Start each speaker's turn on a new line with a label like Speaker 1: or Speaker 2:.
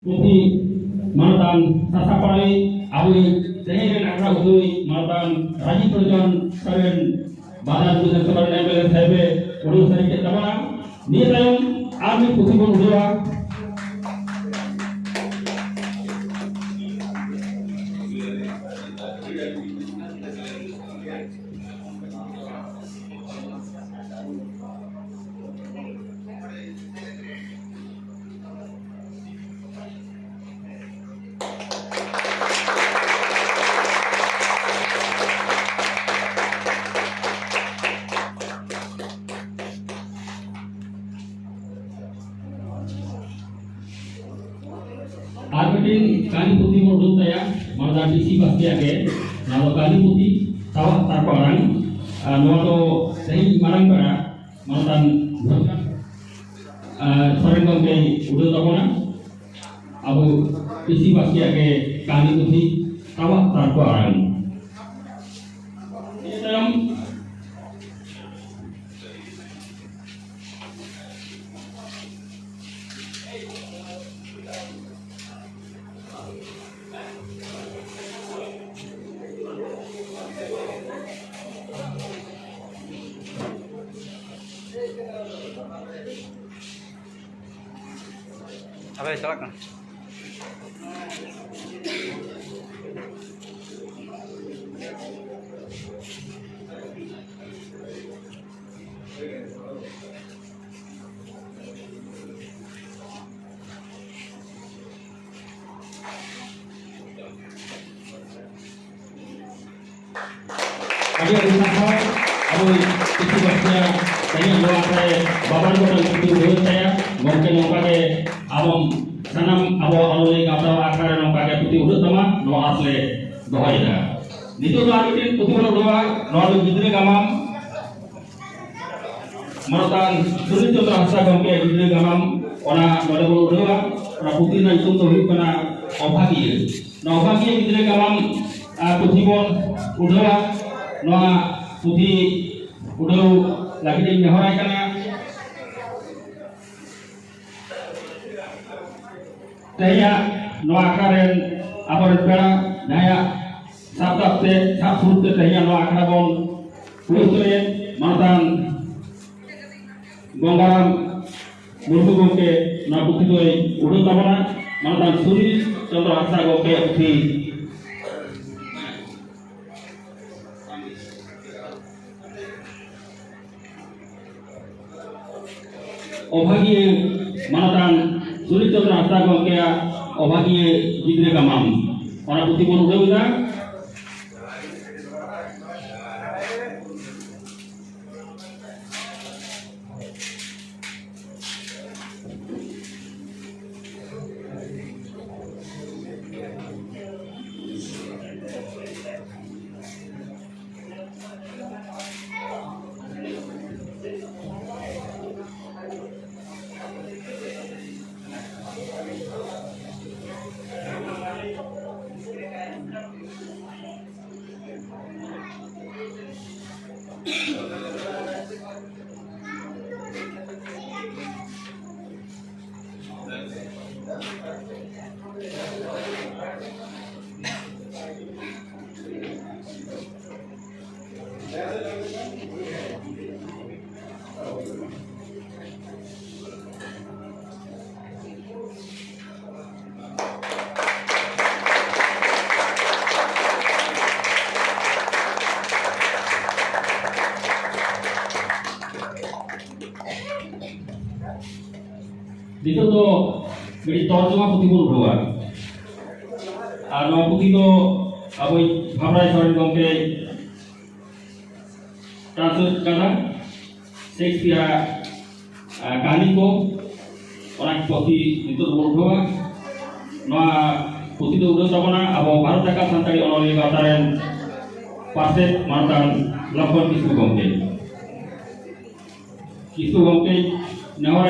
Speaker 1: Jadi mantan sasapai awi dengan akra udui mantan raji perjuangan kalian badan bukan sebagai MLA saya urus dari kita mana ni tayong army putih pun dua Arbitin kali putih menurut saya malah DC pasti ada. Kalau kali putih tawa tak orang, kalau saya marang pada mantan sering kongke udah tahu na, abu DC pasti ada kali putih tawa tak orang. Ini dalam
Speaker 2: apa silakan.
Speaker 1: Ada usaha, abu itu baca saya luar saya bapak orang itu dulu saya mungkin pakai abang sanam abang alui kata akar orang pakai putih urut sama doa asli doa ida. Itu doa itu putih urut doa doa gidre gamam maratan sulit untuk rasa gomke gidre gamam ona doa urut doa ona putih na itu tuh kena obhagi. Na obhagi gidre gamam putih pun udah noa putih udah lagi di nyahorai kana saya noa karen apa pera daya sabda te sabut te saya noa karabon urusan mantan gonggaram musuh gongke noa putih tu udah tahu na mantan suri contoh asa gongke putih obhagi manatan sulit untuk rasa gongke obhagi gidre gamam orang putih pun udah itu tuh beri terjemah putih pun dua. Noa putih tu abu bhamrai soren gongke translate kata Shakespeare kahani ko orang putih itu berdua. Noa putih tu udah tahu na abu Bharat Jaka Santari onoli kataren pastet mantan Lakshman Kisku gongke nahora